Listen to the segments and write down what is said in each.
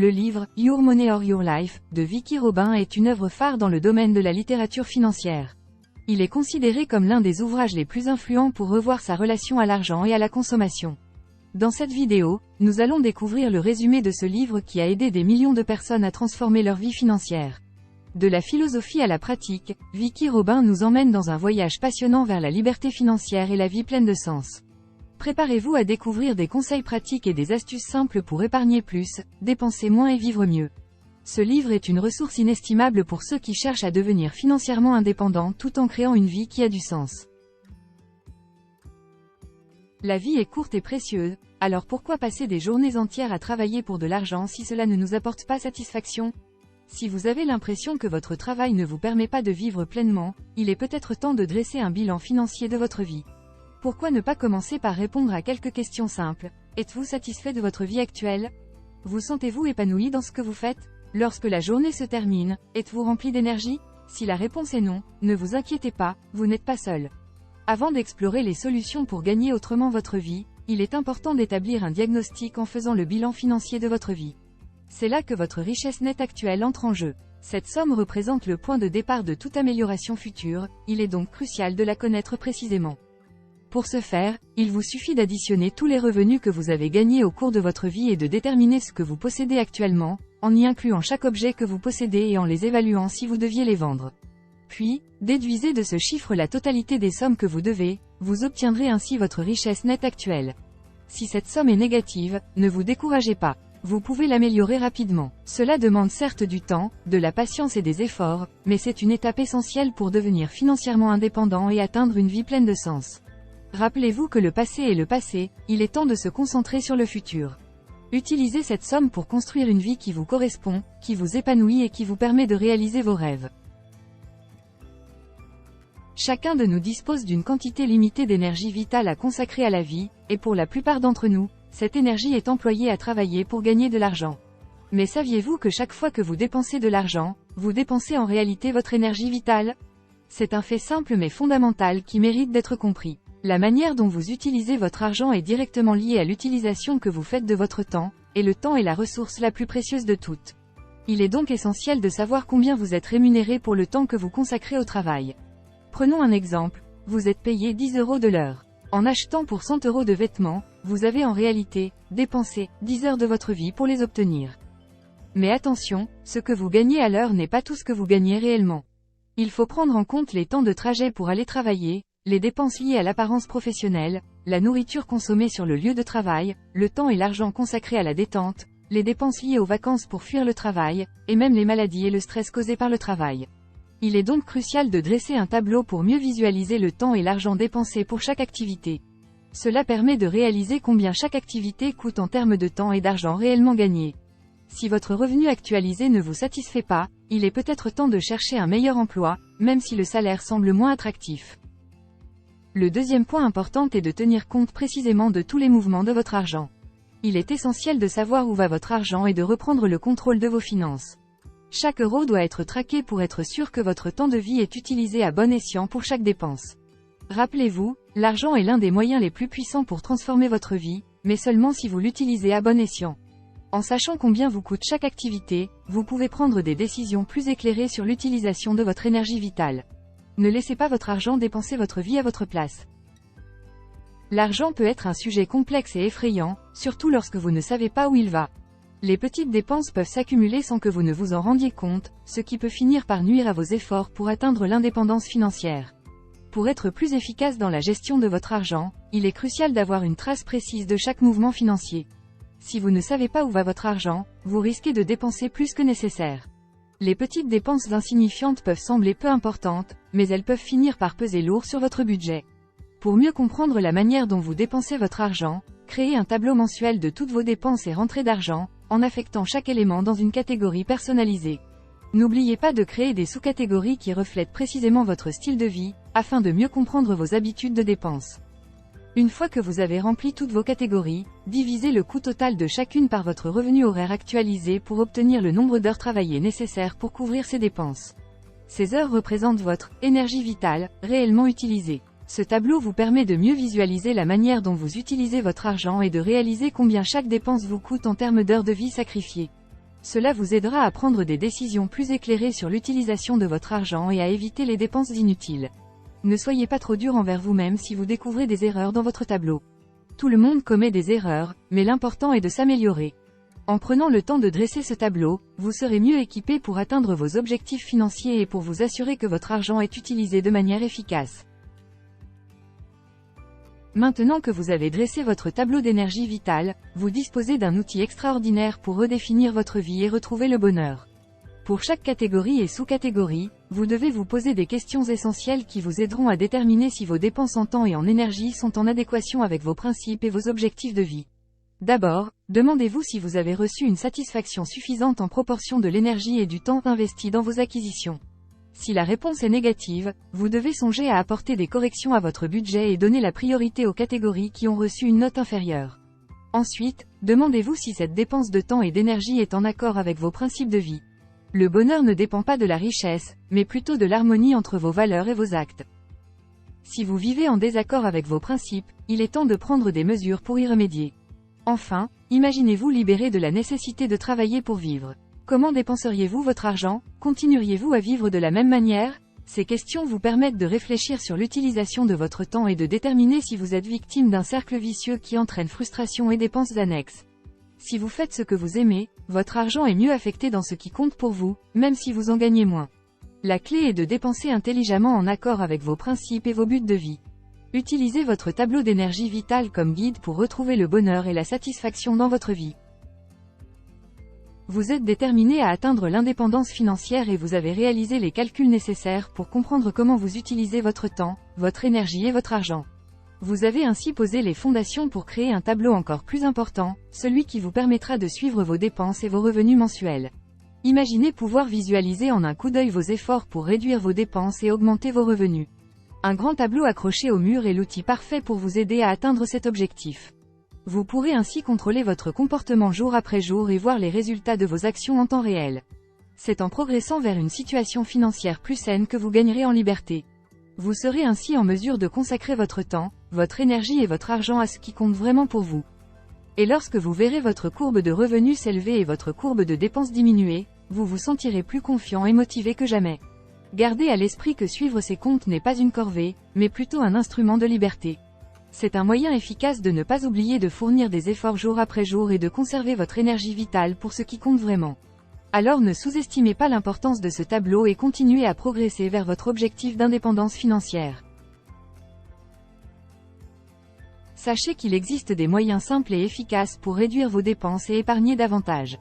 Le livre « Your Money or Your Life » de Vicki Robin est une œuvre phare dans le domaine de la littérature financière. Il est considéré comme l'un des ouvrages les plus influents pour revoir sa relation à l'argent et à la consommation. Dans cette vidéo, nous allons découvrir le résumé de ce livre qui a aidé des millions de personnes à transformer leur vie financière. De la philosophie à la pratique, Vicki Robin nous emmène dans un voyage passionnant vers la liberté financière et la vie pleine de sens. Préparez-vous à découvrir des conseils pratiques et des astuces simples pour épargner plus, dépenser moins et vivre mieux. Ce livre est une ressource inestimable pour ceux qui cherchent à devenir financièrement indépendants tout en créant une vie qui a du sens. La vie est courte et précieuse, alors pourquoi passer des journées entières à travailler pour de l'argent si cela ne nous apporte pas satisfaction? Si vous avez l'impression que votre travail ne vous permet pas de vivre pleinement, il est peut-être temps de dresser un bilan financier de votre vie. Pourquoi ne pas commencer par répondre à quelques questions simples? Êtes-vous satisfait de votre vie actuelle? Vous sentez-vous épanoui dans ce que vous faites? Lorsque la journée se termine, êtes-vous rempli d'énergie? Si la réponse est non, ne vous inquiétez pas, vous n'êtes pas seul. Avant d'explorer les solutions pour gagner autrement votre vie, il est important d'établir un diagnostic en faisant le bilan financier de votre vie. C'est là que votre richesse nette actuelle entre en jeu. Cette somme représente le point de départ de toute amélioration future, il est donc crucial de la connaître précisément. Pour ce faire, il vous suffit d'additionner tous les revenus que vous avez gagnés au cours de votre vie et de déterminer ce que vous possédez actuellement, en y incluant chaque objet que vous possédez et en les évaluant si vous deviez les vendre. Puis, déduisez de ce chiffre la totalité des sommes que vous devez, vous obtiendrez ainsi votre richesse nette actuelle. Si cette somme est négative, ne vous découragez pas. Vous pouvez l'améliorer rapidement. Cela demande certes du temps, de la patience et des efforts, mais c'est une étape essentielle pour devenir financièrement indépendant et atteindre une vie pleine de sens. Rappelez-vous que le passé est le passé, il est temps de se concentrer sur le futur. Utilisez cette somme pour construire une vie qui vous correspond, qui vous épanouit et qui vous permet de réaliser vos rêves. Chacun de nous dispose d'une quantité limitée d'énergie vitale à consacrer à la vie, et pour la plupart d'entre nous, cette énergie est employée à travailler pour gagner de l'argent. Mais saviez-vous que chaque fois que vous dépensez de l'argent, vous dépensez en réalité votre énergie vitale? C'est un fait simple mais fondamental qui mérite d'être compris. La manière dont vous utilisez votre argent est directement liée à l'utilisation que vous faites de votre temps, et le temps est la ressource la plus précieuse de toutes. Il est donc essentiel de savoir combien vous êtes rémunéré pour le temps que vous consacrez au travail. Prenons un exemple, vous êtes payé 10 € de l'heure. En achetant pour 100 € de vêtements, vous avez en réalité dépensé 10 heures de votre vie pour les obtenir. Mais attention, ce que vous gagnez à l'heure n'est pas tout ce que vous gagnez réellement. Il faut prendre en compte les temps de trajet pour aller travailler, les dépenses liées à l'apparence professionnelle, la nourriture consommée sur le lieu de travail, le temps et l'argent consacrés à la détente, les dépenses liées aux vacances pour fuir le travail, et même les maladies et le stress causés par le travail. Il est donc crucial de dresser un tableau pour mieux visualiser le temps et l'argent dépensés pour chaque activité. Cela permet de réaliser combien chaque activité coûte en termes de temps et d'argent réellement gagné. Si votre revenu actualisé ne vous satisfait pas, il est peut-être temps de chercher un meilleur emploi, même si le salaire semble moins attractif. Le deuxième point important est de tenir compte précisément de tous les mouvements de votre argent. Il est essentiel de savoir où va votre argent et de reprendre le contrôle de vos finances. Chaque euro doit être traqué pour être sûr que votre temps de vie est utilisé à bon escient pour chaque dépense. Rappelez-vous, l'argent est l'un des moyens les plus puissants pour transformer votre vie, mais seulement si vous l'utilisez à bon escient. En sachant combien vous coûte chaque activité, vous pouvez prendre des décisions plus éclairées sur l'utilisation de votre énergie vitale. Ne laissez pas votre argent dépenser votre vie à votre place. L'argent peut être un sujet complexe et effrayant, surtout lorsque vous ne savez pas où il va. Les petites dépenses peuvent s'accumuler sans que vous ne vous en rendiez compte, ce qui peut finir par nuire à vos efforts pour atteindre l'indépendance financière. Pour être plus efficace dans la gestion de votre argent, il est crucial d'avoir une trace précise de chaque mouvement financier. Si vous ne savez pas où va votre argent, vous risquez de dépenser plus que nécessaire. Les petites dépenses insignifiantes peuvent sembler peu importantes, mais elles peuvent finir par peser lourd sur votre budget. Pour mieux comprendre la manière dont vous dépensez votre argent, créez un tableau mensuel de toutes vos dépenses et rentrées d'argent, en affectant chaque élément dans une catégorie personnalisée. N'oubliez pas de créer des sous-catégories qui reflètent précisément votre style de vie, afin de mieux comprendre vos habitudes de dépenses. Une fois que vous avez rempli toutes vos catégories, divisez le coût total de chacune par votre revenu horaire actualisé pour obtenir le nombre d'heures travaillées nécessaires pour couvrir ces dépenses. Ces heures représentent votre énergie vitale, réellement utilisée. Ce tableau vous permet de mieux visualiser la manière dont vous utilisez votre argent et de réaliser combien chaque dépense vous coûte en termes d'heures de vie sacrifiées. Cela vous aidera à prendre des décisions plus éclairées sur l'utilisation de votre argent et à éviter les dépenses inutiles. Ne soyez pas trop dur envers vous-même si vous découvrez des erreurs dans votre tableau. Tout le monde commet des erreurs, mais l'important est de s'améliorer. En prenant le temps de dresser ce tableau, vous serez mieux équipé pour atteindre vos objectifs financiers et pour vous assurer que votre argent est utilisé de manière efficace. Maintenant que vous avez dressé votre tableau d'énergie vitale, vous disposez d'un outil extraordinaire pour redéfinir votre vie et retrouver le bonheur. Pour chaque catégorie et sous-catégorie, vous devez vous poser des questions essentielles qui vous aideront à déterminer si vos dépenses en temps et en énergie sont en adéquation avec vos principes et vos objectifs de vie. D'abord, demandez-vous si vous avez reçu une satisfaction suffisante en proportion de l'énergie et du temps investi dans vos acquisitions. Si la réponse est négative, vous devez songer à apporter des corrections à votre budget et donner la priorité aux catégories qui ont reçu une note inférieure. Ensuite, demandez-vous si cette dépense de temps et d'énergie est en accord avec vos principes de vie. Le bonheur ne dépend pas de la richesse, mais plutôt de l'harmonie entre vos valeurs et vos actes. Si vous vivez en désaccord avec vos principes, il est temps de prendre des mesures pour y remédier. Enfin, imaginez-vous libéré de la nécessité de travailler pour vivre. Comment dépenseriez-vous votre argent? Continueriez-vous à vivre de la même manière? Ces questions vous permettent de réfléchir sur l'utilisation de votre temps et de déterminer si vous êtes victime d'un cercle vicieux qui entraîne frustration et dépenses annexes. Si vous faites ce que vous aimez, votre argent est mieux affecté dans ce qui compte pour vous, même si vous en gagnez moins. La clé est de dépenser intelligemment en accord avec vos principes et vos buts de vie. Utilisez votre tableau d'énergie vitale comme guide pour retrouver le bonheur et la satisfaction dans votre vie. Vous êtes déterminé à atteindre l'indépendance financière et vous avez réalisé les calculs nécessaires pour comprendre comment vous utilisez votre temps, votre énergie et votre argent. Vous avez ainsi posé les fondations pour créer un tableau encore plus important, celui qui vous permettra de suivre vos dépenses et vos revenus mensuels. Imaginez pouvoir visualiser en un coup d'œil vos efforts pour réduire vos dépenses et augmenter vos revenus. Un grand tableau accroché au mur est l'outil parfait pour vous aider à atteindre cet objectif. Vous pourrez ainsi contrôler votre comportement jour après jour et voir les résultats de vos actions en temps réel. C'est en progressant vers une situation financière plus saine que vous gagnerez en liberté. Vous serez ainsi en mesure de consacrer votre temps, votre énergie et votre argent à ce qui compte vraiment pour vous. Et lorsque vous verrez votre courbe de revenus s'élever et votre courbe de dépenses diminuer, vous vous sentirez plus confiant et motivé que jamais. Gardez à l'esprit que suivre ces comptes n'est pas une corvée, mais plutôt un instrument de liberté. C'est un moyen efficace de ne pas oublier de fournir des efforts jour après jour et de conserver votre énergie vitale pour ce qui compte vraiment. Alors ne sous-estimez pas l'importance de ce tableau et continuez à progresser vers votre objectif d'indépendance financière. Sachez qu'il existe des moyens simples et efficaces pour réduire vos dépenses et épargner davantage.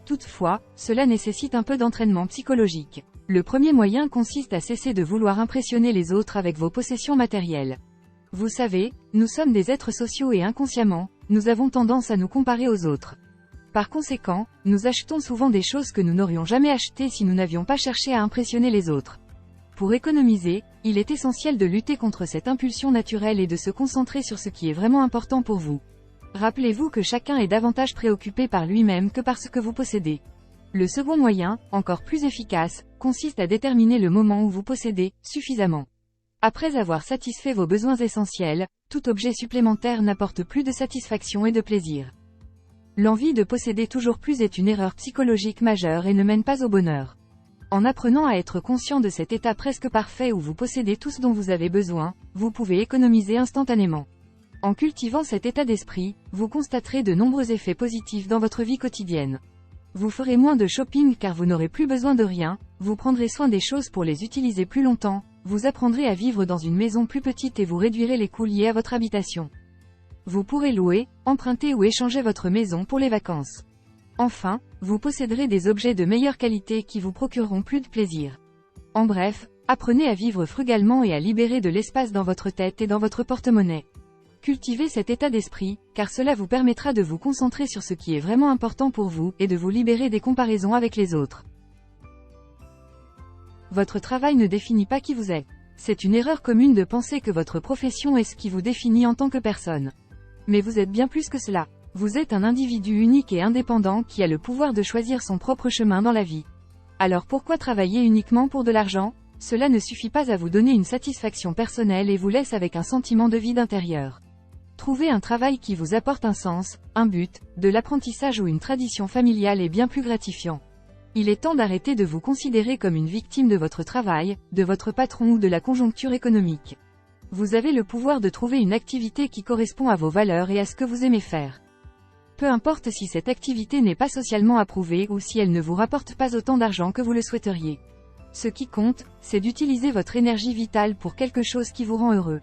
Toutefois, cela nécessite un peu d'entraînement psychologique. Le premier moyen consiste à cesser de vouloir impressionner les autres avec vos possessions matérielles. Vous savez, nous sommes des êtres sociaux et inconsciemment, nous avons tendance à nous comparer aux autres. Par conséquent, nous achetons souvent des choses que nous n'aurions jamais achetées si nous n'avions pas cherché à impressionner les autres. Pour économiser, il est essentiel de lutter contre cette impulsion naturelle et de se concentrer sur ce qui est vraiment important pour vous. Rappelez-vous que chacun est davantage préoccupé par lui-même que par ce que vous possédez. Le second moyen, encore plus efficace, consiste à déterminer le moment où vous possédez suffisamment. Après avoir satisfait vos besoins essentiels, tout objet supplémentaire n'apporte plus de satisfaction et de plaisir. L'envie de posséder toujours plus est une erreur psychologique majeure et ne mène pas au bonheur. En apprenant à être conscient de cet état presque parfait où vous possédez tout ce dont vous avez besoin, vous pouvez économiser instantanément. En cultivant cet état d'esprit, vous constaterez de nombreux effets positifs dans votre vie quotidienne. Vous ferez moins de shopping car vous n'aurez plus besoin de rien, vous prendrez soin des choses pour les utiliser plus longtemps, vous apprendrez à vivre dans une maison plus petite et vous réduirez les coûts liés à votre habitation. Vous pourrez louer, emprunter ou échanger votre maison pour les vacances. Enfin, vous posséderez des objets de meilleure qualité qui vous procureront plus de plaisir. En bref, apprenez à vivre frugalement et à libérer de l'espace dans votre tête et dans votre porte-monnaie. Cultivez cet état d'esprit, car cela vous permettra de vous concentrer sur ce qui est vraiment important pour vous et de vous libérer des comparaisons avec les autres. Votre travail ne définit pas qui vous êtes. C'est une erreur commune de penser que votre profession est ce qui vous définit en tant que personne. Mais vous êtes bien plus que cela. Vous êtes un individu unique et indépendant qui a le pouvoir de choisir son propre chemin dans la vie. Alors pourquoi travailler uniquement pour de l'argent? Cela ne suffit pas à vous donner une satisfaction personnelle et vous laisse avec un sentiment de vide intérieur. Trouver un travail qui vous apporte un sens, un but, de l'apprentissage ou une tradition familiale est bien plus gratifiant. Il est temps d'arrêter de vous considérer comme une victime de votre travail, de votre patron ou de la conjoncture économique. Vous avez le pouvoir de trouver une activité qui correspond à vos valeurs et à ce que vous aimez faire. Peu importe si cette activité n'est pas socialement approuvée ou si elle ne vous rapporte pas autant d'argent que vous le souhaiteriez. Ce qui compte, c'est d'utiliser votre énergie vitale pour quelque chose qui vous rend heureux.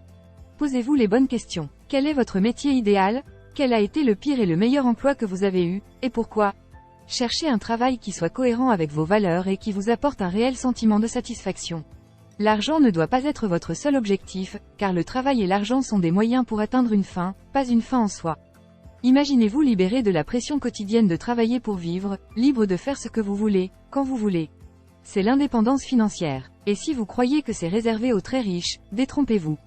Posez-vous les bonnes questions. Quel est votre métier idéal? Quel a été le pire et le meilleur emploi que vous avez eu, et pourquoi? Cherchez un travail qui soit cohérent avec vos valeurs et qui vous apporte un réel sentiment de satisfaction. L'argent ne doit pas être votre seul objectif, car le travail et l'argent sont des moyens pour atteindre une fin, pas une fin en soi. Imaginez-vous libéré de la pression quotidienne de travailler pour vivre, libre de faire ce que vous voulez, quand vous voulez. C'est l'indépendance financière. Et si vous croyez que c'est réservé aux très riches, détrompez-vous.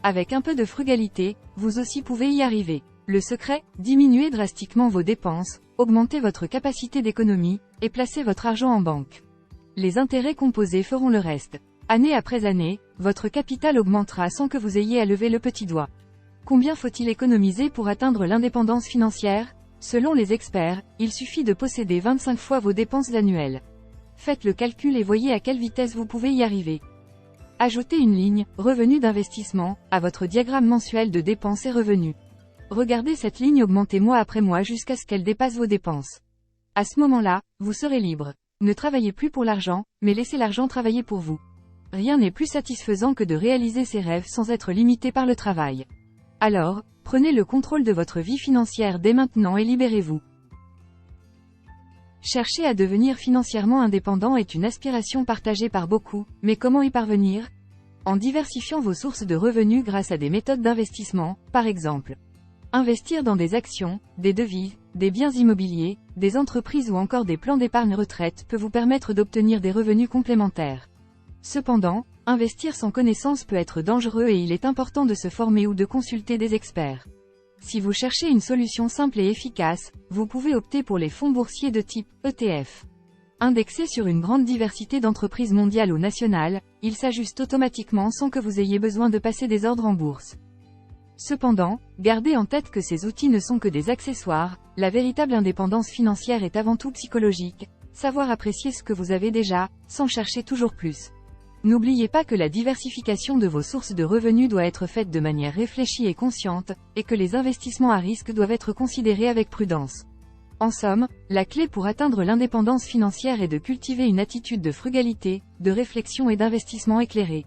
Avec un peu de frugalité, vous aussi pouvez y arriver. Le secret, diminuez drastiquement vos dépenses, augmentez votre capacité d'économie, et placez votre argent en banque. Les intérêts composés feront le reste. Année après année, votre capital augmentera sans que vous ayez à lever le petit doigt. Combien faut-il économiser pour atteindre l'indépendance financière? Selon les experts, il suffit de posséder 25 fois vos dépenses annuelles. Faites le calcul et voyez à quelle vitesse vous pouvez y arriver. Ajoutez une ligne, revenu d'investissement, à votre diagramme mensuel de dépenses et revenus. Regardez cette ligne augmenter mois après mois jusqu'à ce qu'elle dépasse vos dépenses. À ce moment-là, vous serez libre. Ne travaillez plus pour l'argent, mais laissez l'argent travailler pour vous. Rien n'est plus satisfaisant que de réaliser ses rêves sans être limité par le travail. Alors, prenez le contrôle de votre vie financière dès maintenant et libérez-vous. Chercher à devenir financièrement indépendant est une aspiration partagée par beaucoup, mais comment y parvenir? En diversifiant vos sources de revenus grâce à des méthodes d'investissement, par exemple. Investir dans des actions, des devises, des biens immobiliers, des entreprises ou encore des plans d'épargne retraite peut vous permettre d'obtenir des revenus complémentaires. Cependant, investir sans connaissance peut être dangereux et il est important de se former ou de consulter des experts. Si vous cherchez une solution simple et efficace, vous pouvez opter pour les fonds boursiers de type ETF. Indexés sur une grande diversité d'entreprises mondiales ou nationales, ils s'ajustent automatiquement sans que vous ayez besoin de passer des ordres en bourse. Cependant, gardez en tête que ces outils ne sont que des accessoires, la véritable indépendance financière est avant tout psychologique, savoir apprécier ce que vous avez déjà, sans chercher toujours plus. N'oubliez pas que la diversification de vos sources de revenus doit être faite de manière réfléchie et consciente, et que les investissements à risque doivent être considérés avec prudence. En somme, la clé pour atteindre l'indépendance financière est de cultiver une attitude de frugalité, de réflexion et d'investissement éclairé.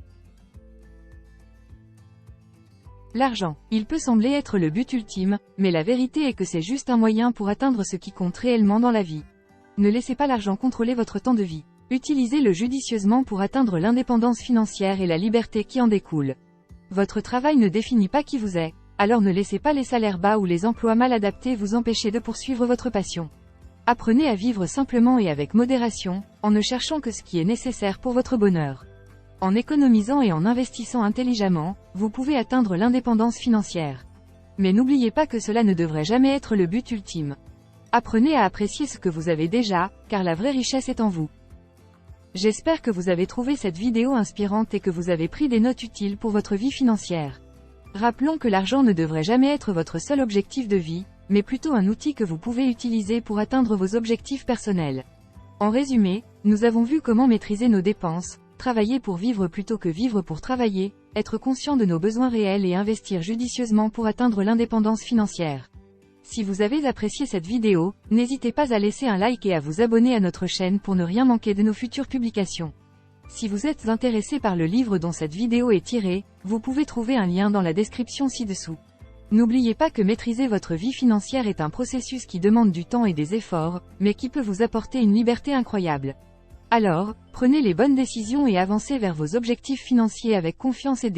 L'argent. Il peut sembler être le but ultime, mais la vérité est que c'est juste un moyen pour atteindre ce qui compte réellement dans la vie. Ne laissez pas l'argent contrôler votre temps de vie. Utilisez-le judicieusement pour atteindre l'indépendance financière et la liberté qui en découle. Votre travail ne définit pas qui vous êtes, alors ne laissez pas les salaires bas ou les emplois mal adaptés vous empêcher de poursuivre votre passion. Apprenez à vivre simplement et avec modération, en ne cherchant que ce qui est nécessaire pour votre bonheur. En économisant et en investissant intelligemment, vous pouvez atteindre l'indépendance financière. Mais n'oubliez pas que cela ne devrait jamais être le but ultime. Apprenez à apprécier ce que vous avez déjà, car la vraie richesse est en vous. J'espère que vous avez trouvé cette vidéo inspirante et que vous avez pris des notes utiles pour votre vie financière. Rappelons que l'argent ne devrait jamais être votre seul objectif de vie, mais plutôt un outil que vous pouvez utiliser pour atteindre vos objectifs personnels. En résumé, nous avons vu comment maîtriser nos dépenses, travailler pour vivre plutôt que vivre pour travailler, être conscient de nos besoins réels et investir judicieusement pour atteindre l'indépendance financière. Si vous avez apprécié cette vidéo, n'hésitez pas à laisser un like et à vous abonner à notre chaîne pour ne rien manquer de nos futures publications. Si vous êtes intéressé par le livre dont cette vidéo est tirée, vous pouvez trouver un lien dans la description ci-dessous. N'oubliez pas que maîtriser votre vie financière est un processus qui demande du temps et des efforts, mais qui peut vous apporter une liberté incroyable. Alors, prenez les bonnes décisions et avancez vers vos objectifs financiers avec confiance et